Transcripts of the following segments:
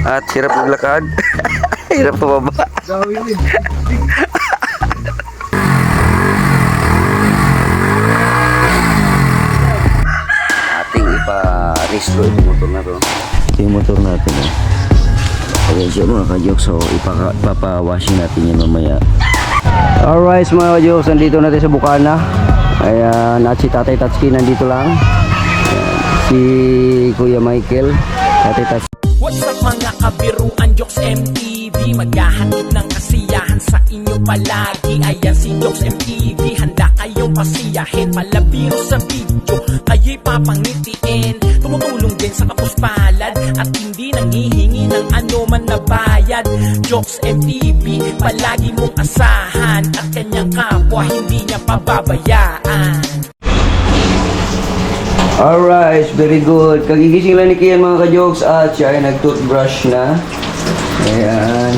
At hirap maglakad. Hirap pababa. Ating ipa-restro itong motor na to. Ito yung motor natin. Ayan siya mga ka-jokes. So ipapa-washing natin yan mamaya. Alright mga ka-jokes, nandito natin sa Bukana. Ayan, at si Tatay Tatsuki nandito lang. Ayan, si Kuya Michael, Tatay Tatsuki. What's up mga kabiruan, Jokes MTV, maghahatid ng kasiyahan sa inyo palagi. Ayan si Jokes MTV, handa kayong pasiyahin, malabiro sa video, kayo'y papangitiin. Tumutulong din sa kapuspalad at hindi nanghihingi ng anuman na bayad. Jokes MTV, palagi mong asahan, at kanyang kapwa hindi niya pababayaan. Alright, very good. Kagigising lang ni Kian mga ka-jokes at siya ay nag-toothbrush na. Ayan.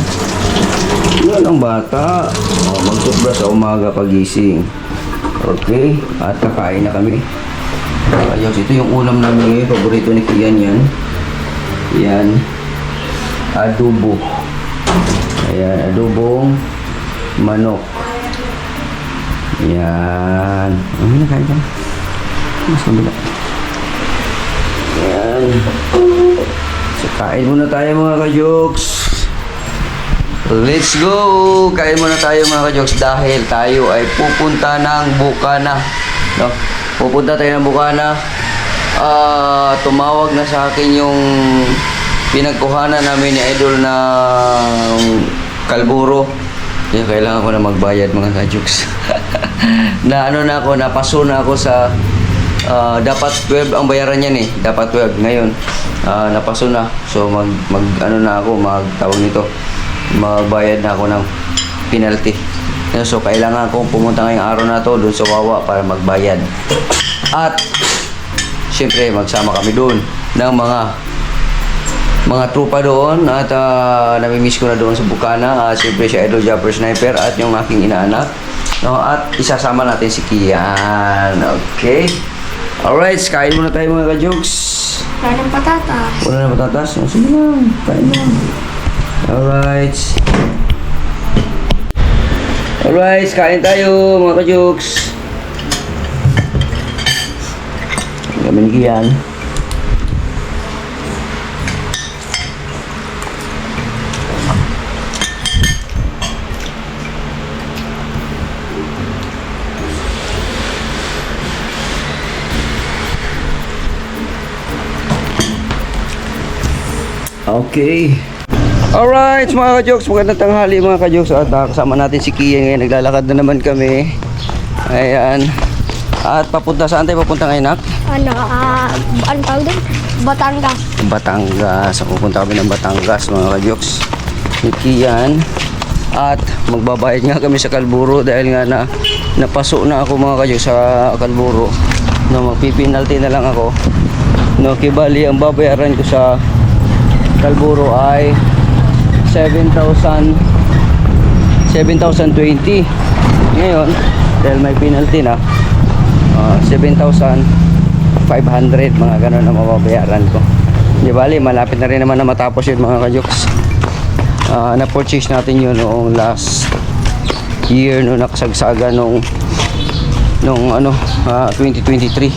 Yan ang bata. Mag-toothbrush sa umaga pagising. Okay, at kakain na kami. Ka-jokes, ito yung ulam namin ngayon. Paborito ni Kian yan. Yan. Adobo. Ayan, adobong manok. Yan. Ano na kain ka? Mas kabila. Ayan. So, kain muna tayo mga ka-jokes. Let's go! Kain muna tayo mga ka-jokes dahil tayo ay pupunta ng Bukana. No? Pupunta tayo ng Bukana. Tumawag na sa akin yung pinagkuhanan namin ni Idol na kalburo. Kaya kailangan ko na magbayad mga ka-jokes. Na ano na ako, napaso na ako sa dapat 12 ang bayaran niyan eh. Dapat 12 ngayon. Napaso na. So ano na ako, magtawag nito. Magbayad na ako ng penalty. So kailangan kong pumunta ngayong araw na to doon sa Wawa para magbayad. At syempre magsama kami doon ng mga trupa doon at nami-miss ko na doon sa Bukana. Syempre si Idol Jumper Sniper at yung aking inaanak. No, at isasama natin si Kian. Okay. Alright, kain muna tayo mga ka-jokes. Wala ng patatas. Wala ng patatas? Oh, sige lang, kain lang. Alright. Alright, kain tayo mga ka-jokes. Kami ni Kian. Okay. Alright mga ka-jokes, magandang tanghali mga ka-jokes. At kasama natin si Kia ngayon, naglalakad na naman kami. Ayan. At papunta, saan tayo papunta ngayon, Nak? Ano tawag doon? Batangas. Batangas. Pupunta kami ng Batangas mga ka-jokes. Ni Kian. At magbabayad nga kami sa kalburo dahil nga napaso na ako mga ka-jokes sa kalburo. No, magpipinalty na lang ako. No, kibali ang babayaran ko sa kalburo ay 7,020. Ngayon dahil may penalty na 7,500 mga ganun ang mababayaran ko. Di bali malapit na rin naman na matapos yun mga ka-jokes. Na-purchase natin yun noong last year no, nakasagsaga nung 2023,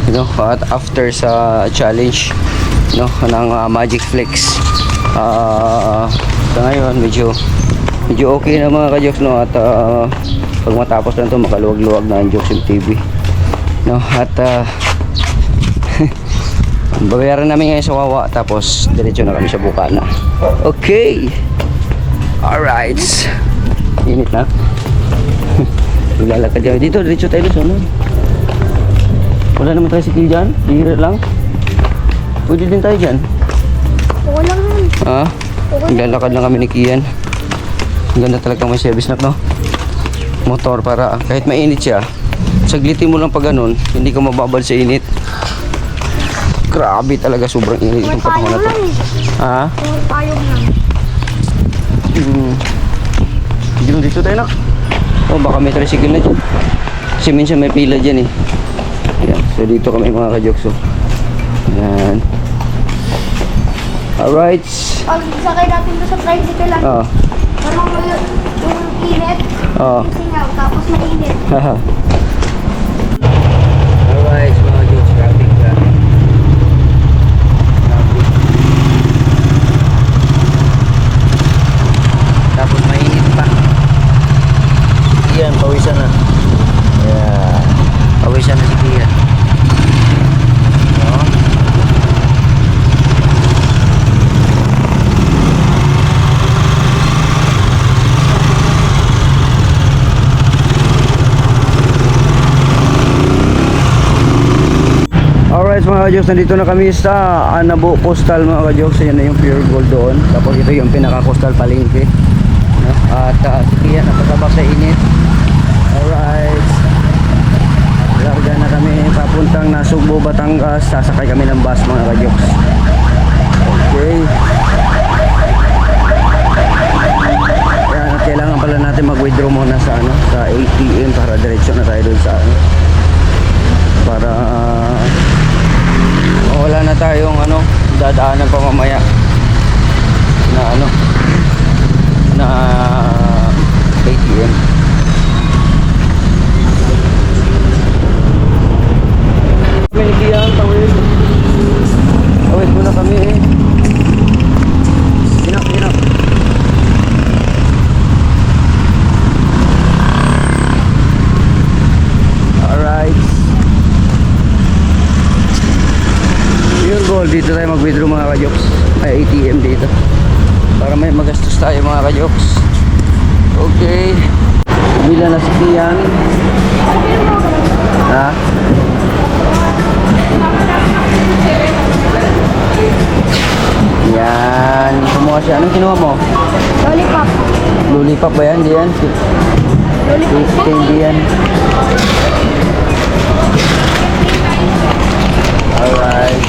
you know, at after sa challenge no ng Magic Flex. Sa ngayon medyo okay na mga ka-jokes no, at pag matapos lang to makaluwag-luwag na ang Jokes TV no, at babayaran namin ngayon sa Wawa tapos diretso na kami sa Bukana. Okay, alright, init na. Lalakad kami dito, diretso tayo doon. Wala naman tayo sikil dyan, hihira lang. Pwede din tayo dyan. Okay lang yan. Naglalakad lang kami ni Kian. Ang ganda talaga may service na no? Motor para kahit mainit siya, saglitin mo lang pag ganun, hindi ka mababal sa init. Grabe talaga, sobrang init itong panahon na to. Payong lang. Dito tayo, Nak. Baka may tricycle na dyan. Kasi minsan may pila dyan eh. Yan. So dito kami mga ka-jokes. Yan. Alright. Pag sakay natin doon sa tricycle lang. Oh. Ano mo yung init? Oh. Yung singaw, tapos mainit. Alright, mga jokes, traffic. Tapos mainit pa. Yan, pawisan na. Yeah. Pawisan na si Kian. No? Alright mga ka-jokes, nandito na kami sa Anabo Coastal mga ka-jokes. Yan na yung pure gold doon. Tapos ito yung pinaka-coastal palengke. No? At si Kian nakasabak sa init. Alright. Larga na kami papuntang Nasugbo, Batangas. Sasakay kami ng bus mga ka-jokes. Okay. Yan, at kailangan pala natin mag-withdraw muna sa sa ATM para diretso na tayo doon sa para wala na tayong dadaanan pa mamaya na na ATM. Pilihan, tawid muna kami Hinap. Alright. Pure gold, dito tayo mag-withdraw mga ka-jokes. Ay, ATM dito para may magastos tayo mga ka-jokes. Okay. Bila na si Kian. Ha? Yan. Kumuha siya. Anong kinuha mo? Lollipop. Lollipop ba yan? Di yan? Lollipop. Candy yan. Alright.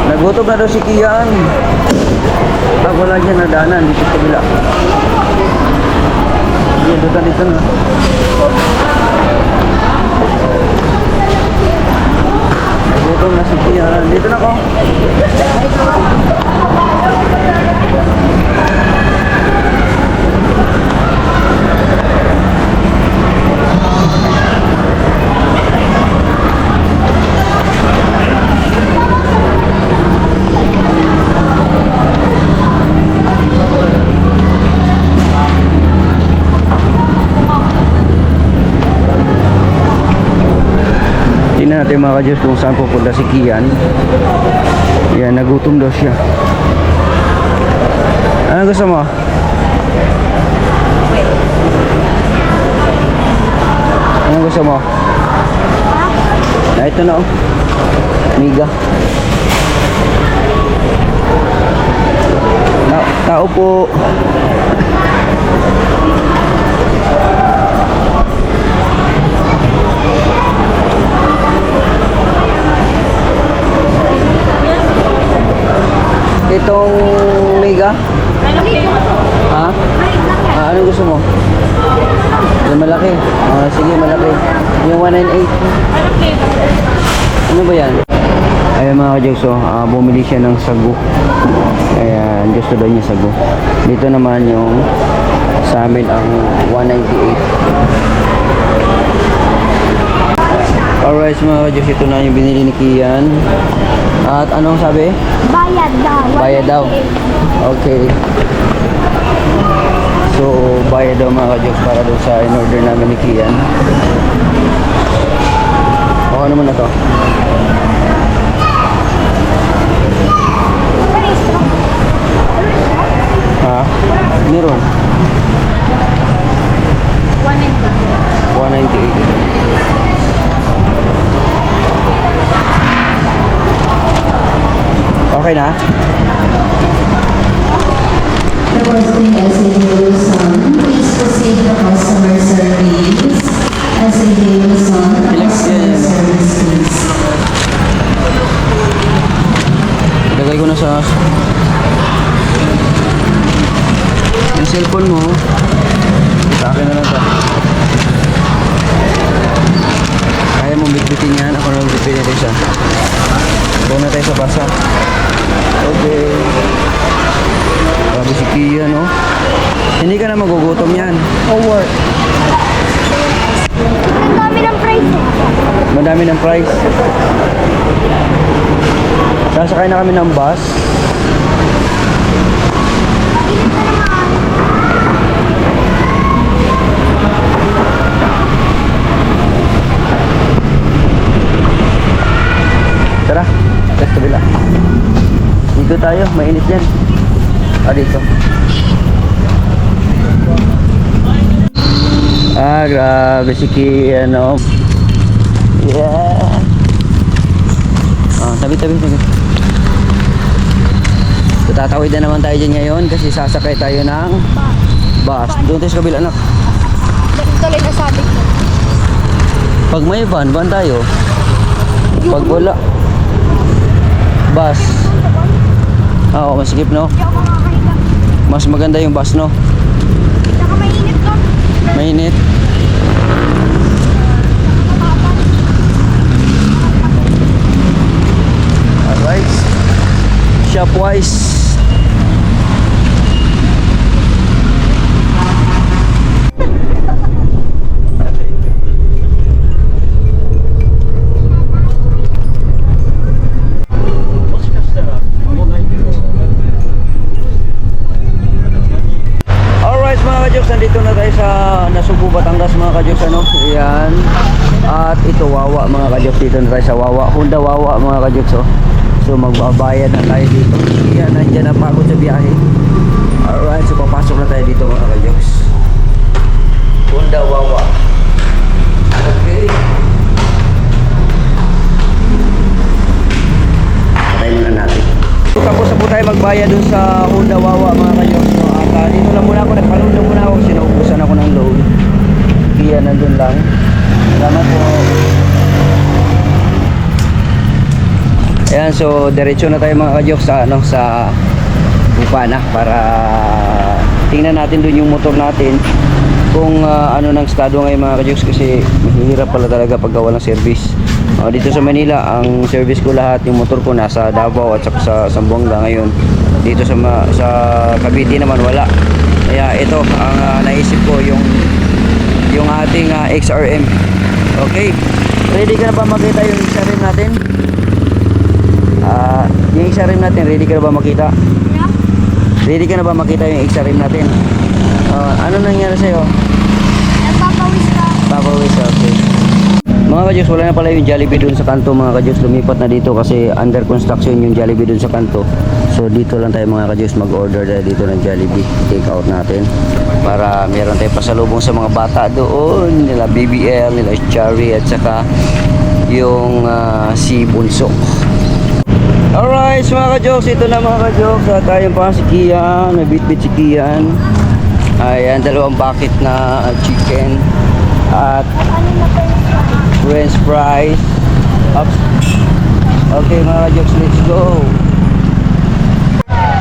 Nagutom na daw si Kian. Wala dyan nadanan dito sa kabila. Dito na. Nagutom na si Kian. Dito na ko. Tingnan natin mga ka-Diyos kung saan pupunta si Kian. Yan, nagutom daw siya. Ano gusto mo? Ano gusto mo? Ito na oh. Miga. Tao po. Itong mega? Ha? Ano gusto mo? Yung malaki. Sige, malaki. Yung 198. Ano ba yan? Ayan mga ka-Jogs, bumili siya ng sago. Ayan, gusto daw niya sago. Dito naman yung sa amin ang 198. Alright mga ka-Jogs, ito na yung binili ni Kian. At anong sabi? Bayad daw. Bayad daw. Okay. So, bayad daw mga ka-Jogs para doon sa in-order namin ni Kian. O, ano naman na to? Ha? Meron. 198. Okay na? Requesting SAD Luzon, please proceed to customer service. SAD Luzon, customer service please. Lagay ko na sa yung cellphone mo. Sa akin na lang ito. Kaya mong bitbitin tabi nito isa. Doon na tayo sa basa. Okay. Grabe si Kia, no? Hindi ka na magugutom yan. Ang dami ng price eh. Madami ng price. Sasakay na kami ng bus. Tara, let's kabila. Dito tayo, mainit yan. Dito. Grabe si Kia, no? Yeah. Tabi. So, tatawid na naman tayo dyan ngayon kasi sasakay tayo ng bus. Doon tayo sa kabila, anak. Tuloy na sabi ko. Pag may van tayo. Pag wala, bus. Oo, masikip, no? Hindi ako makakahiga. Mas maganda yung bus, no? Saka mainit to. Mainit. Alright. Shopwise. Alright mga kajoks, nandito na tayo sa Nasugbu, Batangas mga kajoks, ano? Ayan. At ito Wawa mga kajoks, dito na tayo sa Wawa, Honda Wawa mga kajoks, oh. So magbabayad na tayo dito. Ayan, nandiyan na pagod sa biyahe. Alright, so papasok na tayo dito mga kajoks. Honda Wawa. Okay. Patayin muna natin. So tapos na po tayo magbayad dun sa Honda Wawa mga kajoks, no? At dito lang muna ako, nagpanood lang muna ako, sinaubusan ako ng load. Kaya nandun lang. Salamat po. Ayan, so diretso na tayo mga kajoks sa ano, sa Bukana para tingnan natin doon yung motor natin kung ano ng estado ngayon mga kajoks, kasi mahirap pala talaga pag walang service. Dito sa Manila, ang service ko lahat, yung motor ko nasa Davao at saka sa Zamboanga ngayon. Dito sa Cavite naman wala. Kaya ito ang naisip ko, yung ating XRM. Okay, ready ka na ba makita yung XRM natin? Yung XRM natin, ready ka na ba makita? Yeah. Ready ka na ba makita yung XRM natin? Ano nangyari sa'yo? Nagpapawis ka. Papawis, okay. Mga kajoks, wala na pala yung Jollibee dun sa kanto mga kajoks. Lumipat na dito kasi under construction yung Jollibee dun sa kanto. So dito lang tayo mga kajoks mag-order tayo dito ng Jollibee. Take out natin para meron tayong pasalubong sa mga bata doon. Nila BBL, nila Cherry at saka yung si Bunso. Alright mga kajoks, ito na mga kajoks. Tayo pa si Kian, nabitbit si Kian. Ayan, dalawang bucket na chicken at french fries. Ups. Okay mga kajoks, let's go.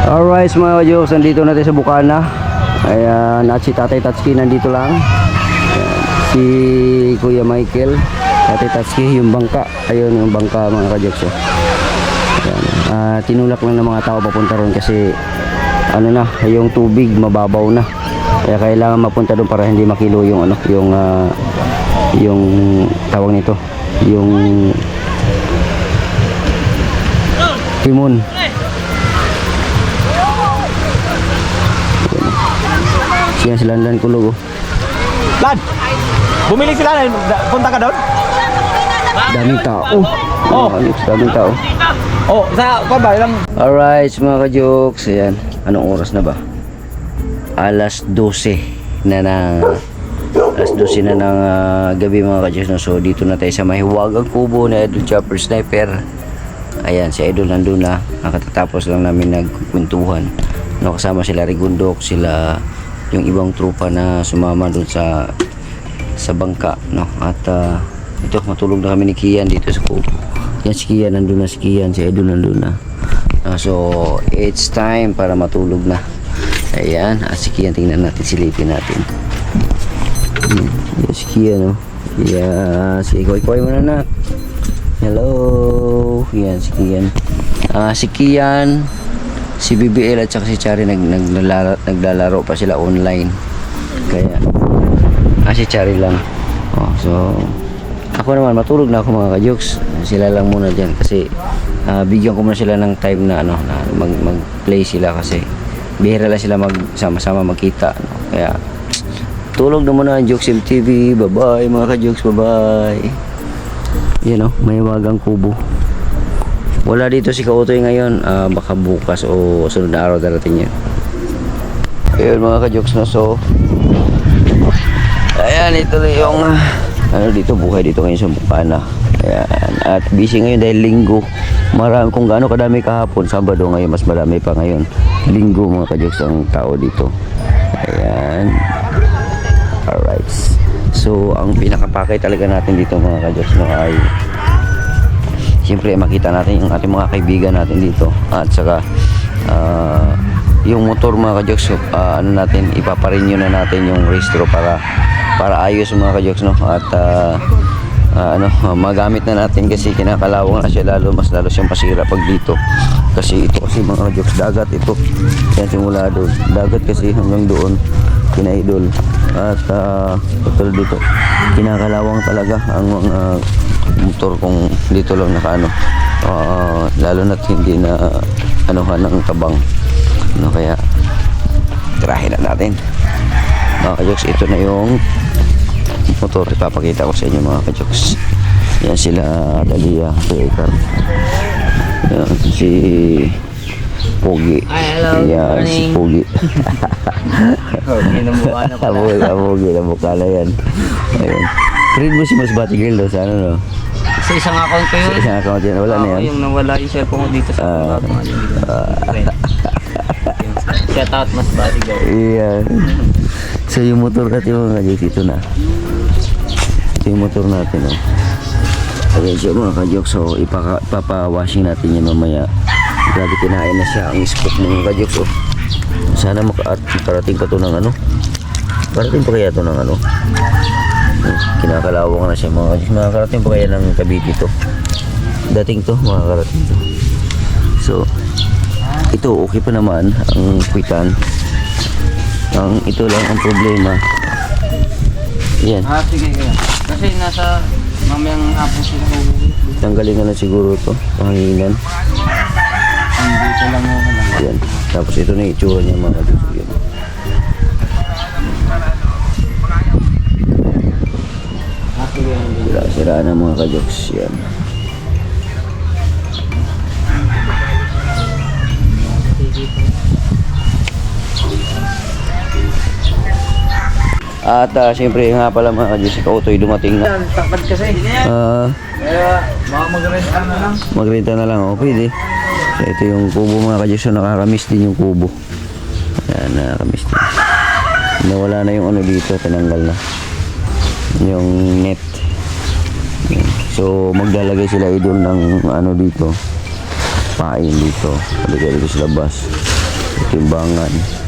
Alright mga kajoks, nandito natin sa Bukana. Ayan, at si Tatay Tatsuki nandito lang. Ayan, si Kuya Michael, Tatay Tatsuki, yung bangka. Ayun yung bangka mga kajoks, oh. Ayan, tinulak lang ng mga tao papunta ron kasi ano na, yung tubig mababaw na. Kaya kailangan mapunta doon para hindi makilo yung ano, yung tawag nito, yung timon. Siya sila Landan Kulog, oh. Lad, bumili sila, punta ka doon? Daming tao. Oh. Daming tao. Oh, sa pa ba? Ilang... Alright mga ka-jokes, ayan. Anong oras na ba? Alas 12 na ng gabi mga ka-jokes, no? So dito na tayo sa mahiwagang kubo na Idol Chopper Sniper. Ayan, si Idol nandun na. Nakatatapos lang namin nagkwentuhan. No, kasama sila Rigundok, sila yung ibang trupa na sumama dun sa bangka, no? At ito, matulog na kami ni Kian dito sa kubo. Yan si Kian, nandun na si Kian, si Idol nandun na. So it's time para matulog na. Ayan, at si Kian, tingnan natin, silipin natin. Yan si Kian, no? Yeah, sige, ikoy-ikoy mo na na. Hello. Yan, si Kian. Si Kian, si BBL at saka si Chari naglalaro pa sila online. Kaya, si Chari lang. So, ako naman, matulog na ako mga ka-jokes. Sila lang muna dyan kasi bigyan ko muna sila ng time na, na mag-play sila kasi bihira lang sila sama-sama magkita. Kaya, tulog na muna ang Jokes MTV. Bye-bye mga ka-jokes. Bye-bye. Yan may wagang kubo. Wala dito si Kautoy ngayon. Baka bukas o sunod na araw darating yan. Ayun mga ka-jokes na. So, ayan, ito na yung dito, buhay dito ngayon sa Bukana. Ayan. At busy ngayon dahil linggo. Marami, kung gaano kadami kahapon, Sabado ngayon, mas marami pa ngayon. Linggo mga ka-jokes ang tao dito. Ayan. Alright. So, ang pinakapakay talaga natin dito mga ka-jokes ay siyempre makita natin yung ating mga kaibigan natin dito. At saka yung motor mga ka-jokes, natin, ipaparenew na natin yung registro para ayos mga ka-jokes, no? At magamit na natin kasi kinakalawang na siya, mas lalo siyang pasira pag dito. Kasi ito kasi mga ka-jokes, dagat ito. Yan simula doon. Dagat kasi hanggang doon, kinaidol. At tulad dito, kinakalawang talaga ang mga motor kung dito lang nakaano. Lalo na hindi na anuhan ng tabang. Kaya tirahin na natin. Mga ka-jokes, ito na yung motor. Ipapakita ko sa inyo mga ka-jokes. Yan sila Dalia, si Icar. Yan si Pogi. Yan si Pogi. Pogi na mukha na yan. Ayun. Friend mo si Mas Bati Girl doon sa ano, no? Sa isang account ko yun. Sa isang account yan. Wala na yan. Yung nawala yung cellphone ko dito sa shout out Mas Bati Girl. Iya. So yung motor natin mga ka-jokes, ito na. Ito yung motor natin, no? Ayan siya mga ka-jokes. So ipapa-washing natin yan mamaya. Grabe, kinain na siya ang spook mga ka-jokes. Sana makarating pa to ng ano. Karating pa kaya to ng ano. Kinakalawang na siya mga ka-jokes. Makakarating pa kaya ng Cavite to. Dating to, makakarating to. So ito okay pa naman ang kwitan. Ito lang ang problema. Yan. Sige kaya. Kasi nasa mamayang hapon sila uuwi. Tanggalin na siguro to, panginginan. Dito lang mo lang. Yan. Tapos ito na yung itsura niya mga ka-jokes. Yan. Sira na mga ka-jokes. Yan. At siyempre nga pala mga ka-jokes, si Kautoy dumating na. Takad kasi. Kaya baka magrenta na lang. Magrenta na lang, pwede. So, ito yung kubo mga ka-jokes, so nakakamiss din yung kubo. Ayan, nakakamiss din. Nawala na yung ano dito, tinanggal na. Yung net. Ayan. So maglalagay sila idol ng ano dito, pain dito. Palagay dito sa labas. Timbangan.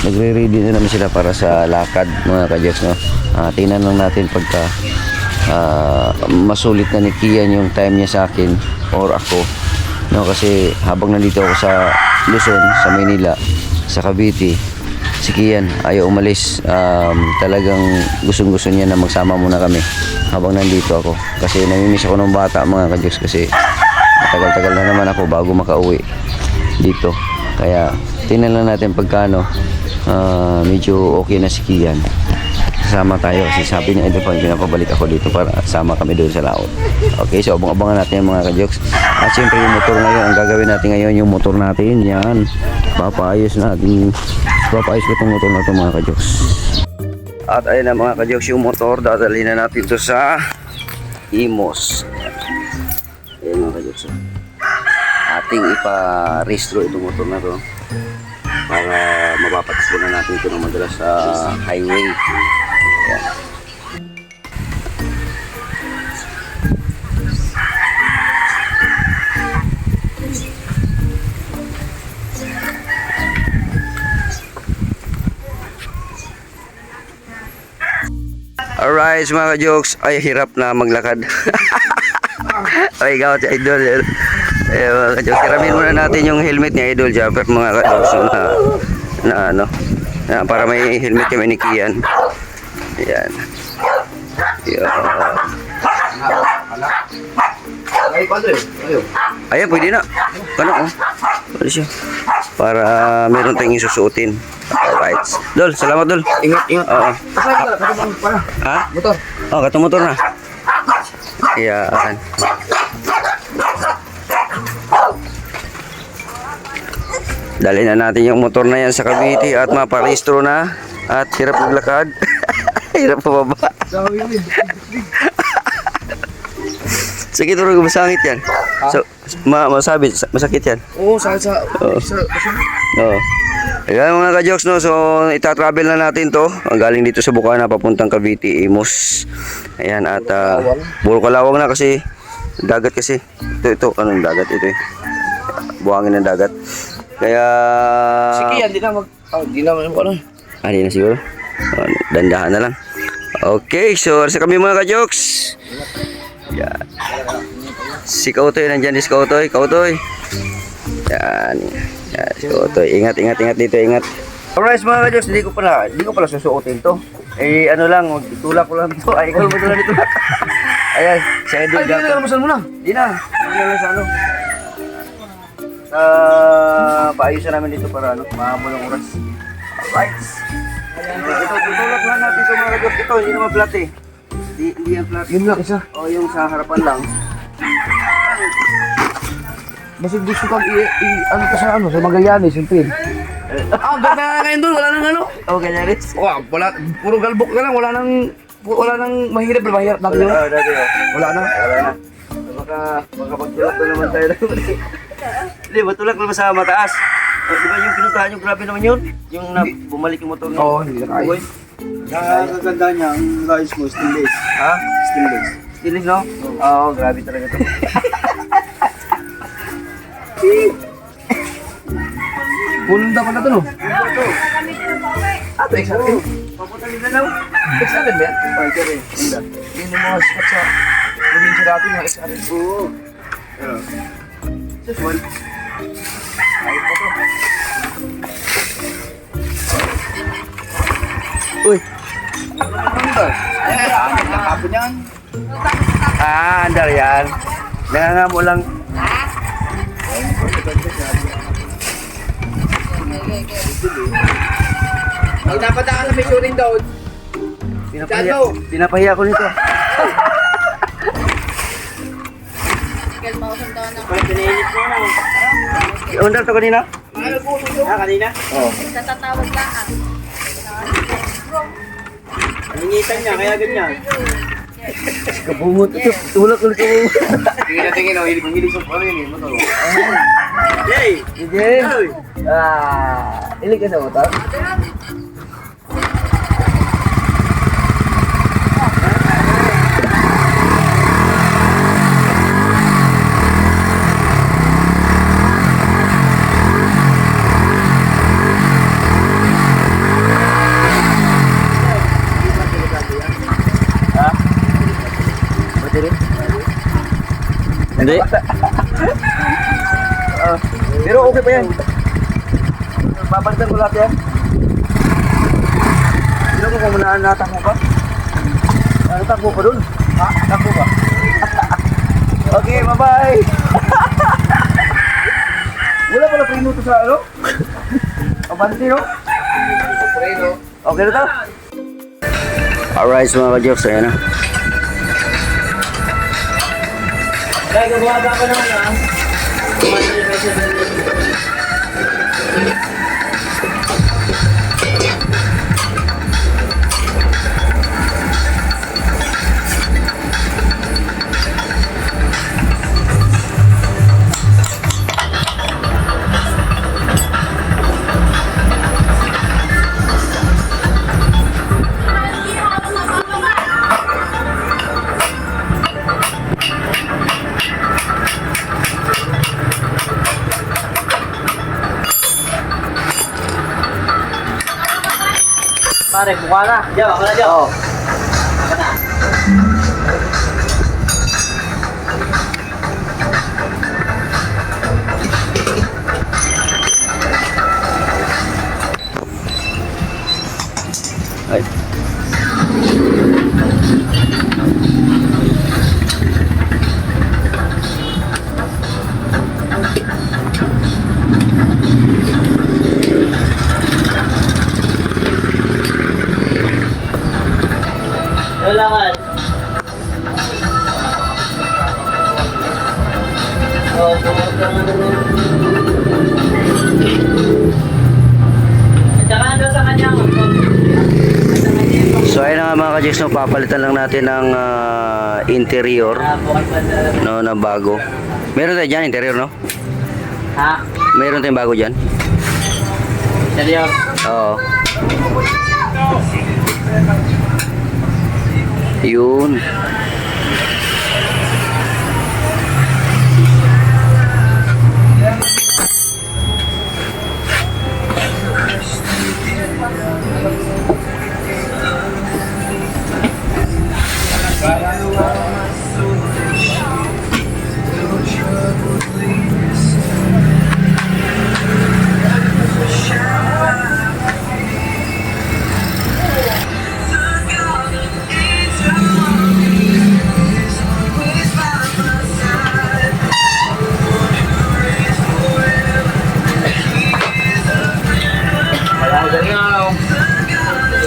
Nagre-ready na naman sila para sa lakad mga ka-jokes, no? Tingnan lang natin pagka masulit na ni Kian yung time niya sa akin or ako, no? Kasi habang nandito ako sa Luzon, sa Maynila, sa Cavite, si Kian ayaw umalis. Talagang gustong-gusto niya na magsama muna kami habang nandito ako kasi namimiss ako ng bata mga ka-jokes, kasi matagal-tagal na naman ako bago makauwi dito. Kaya tingnan lang natin pagkano medyo okay na si Kian, kasama tayo kasi sabi niya ito pa, pinapabalik ako dito para sama kami doon sa laot. Okay, so abang-abangan natin yung mga ka-jokes. At siyempre yung motor ngayon, ang gagawin natin ngayon yung motor natin, yan, papaayos ko itong motor na ito mga ka-jokes. At ayun na mga ka-jokes, yung motor dadalhin na natin ito sa Imos. Ayan mga ka-jokes, ating ipa-restro itong motor na to para mapapatis na natin ito ng madalas sa highway. Ayan. Alright mga ka-jokes, ay hirap na maglakad. Ay, ikaw si Idol. Eh, mga ka-jokes, tiramin muna natin yung helmet ni Idol Japper, mga ka-jokes, na para may helmet kami ni Kian. Ayan. Ayan. Ayan, pwede na. Ano, oh. Pwede siya. Para meron tayong isusuotin. Alright. Dol, salamat, Dol. Ingat. Oo. Para. Ha? Motor. Oh, katong motor na. Ayan. Dali na natin yung motor na yan sa Cavite at maparehistro na. At hirap maglakad. Hirap pababa. Sige, turog, masangit yan. So, masakit yan. Oo, sa Oo. Oo. Ayan mga ka-jokes, no? So, itatravel na natin to. Ang galing dito sa Bukana, papuntang Cavite, Imus. Ayan, at puro kalawang na kasi dagat kasi. Ito, anong dagat ito eh. Buhangin ng dagat. Kaya... Sige yan, di na ano. Di na siguro. Dandahan na lang. Okay, so sa kami mga ka-jokes. Yan. Si Kautoy, nandyan si Kautoy. Kautoy. Yan. Yan, si Kautoy. Ingat dito, ingat. Alright mga ka-jokes, hindi ko pala susuotin to. Eh, ano lang, tulak ko lang ito. Ay, ikaw mo tulak dito. Ayan, si Idol Japper. Ay, almusal mo na. Di na. Hindi na sa ano. Paayusan namin dito para ano, mahabol ang oras. Alright. Ito, tutulak lang natin sa mga ka-jokes. Ito, hindi naman flat eh. Hindi yan flat. Yun lang isa. O, yung sa harapan lang. Basta gusto kang ano ka sa ano, sa Magallanes, yung train. Ganda na ngayon doon, wala nang ano. O, ganyan rin. Wala, puro galbok na lang, wala nang mahirap dati yun. Dati o. Wala na. Wala na. Baka magtulak na naman tayo. Hindi, matulak naman sa mataas. Di ba yung pinuntahan yung grabe naman yun? Yung bumalik yung motor Oo, hindi na kaya. Ang kaganda niya, ang guys mo, stainless. Ha? Stainless. Stilis, no? Oo, grabe talaga to. Punong dapat na to, no? Ito, excited. Papunta nila daw. Excited ba yan? Ay, kaya rin. Yun yung mga spot sa probinsya natin, mga excited. Oo. Just one. Ay, pa to. Uy. Nakapon yan. Andar yan. Nangangamo lang. Ang dapat na may shooting down. Pinapahiya ko nito. Pinainit ko na. Undar to kanina? Kanina? Oo. Natatawag ba ka? Naningitan niya, kaya ganyan. Kabungot ito. Tulak ulit ko. Tingin, hilig sa ano yun, motor. Yay! Sige. Ilig ka sa motor? Hindi. Pero okay pa yan. Babalitan ko lahat yan. Sino ko kung natakbo pa? Natakbo pa dun? Ha? Natakbo pa? Okay, bye-bye! Wala pala preno to sa ano? Abante, no? Preno. Okay na to? Alright, mga ka-jokes, ayan na. Kaya gumaba ka naman ah. Pare, buka na. Diyan, ako na dyan. Oo. At saka ano sa kanya, So ayun na nga mga ka-Jigs, no, papalitan lang natin ng interior, bukas pa sa... no, na bago. Meron tayo dyan interior, no? Ha? Meron tayong bago dyan. Seryo? Oo. Yun.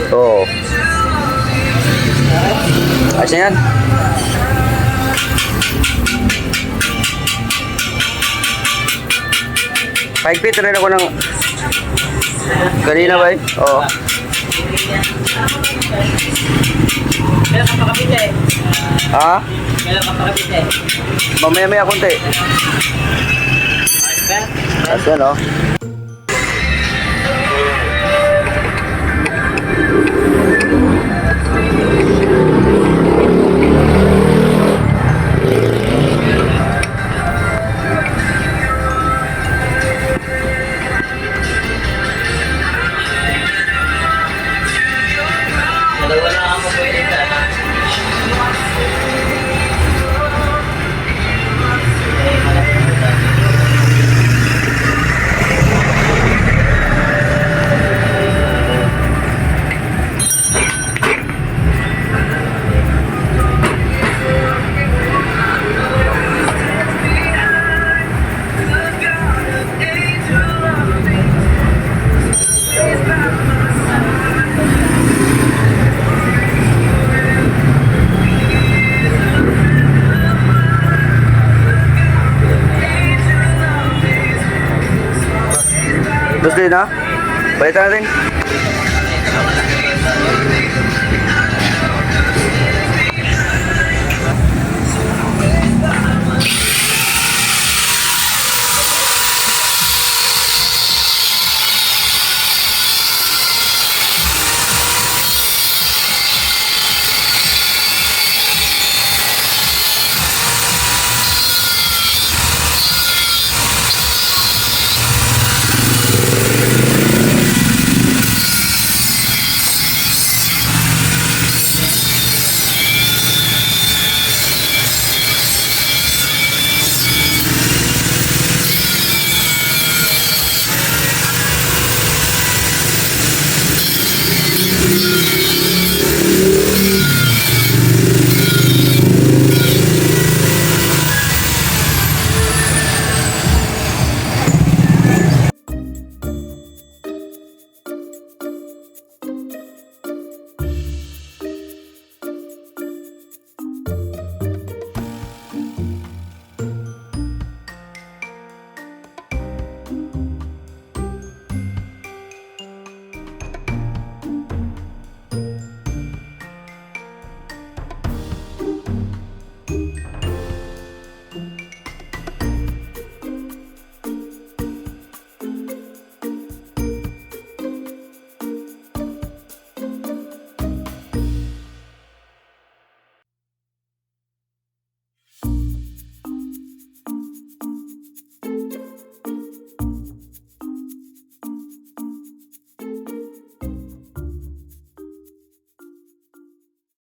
Oo. Ayos na yan. Pahigpit rin ako ng... Kanina ba eh? Oo. Kailan ka pakapit eh? Ha? Kailan ka pakapit eh? Mamaya-maya konti. Ben? Ayos yan, oh. Dalawa na ako pwede ka. Tapos din, ha? Balitan natin.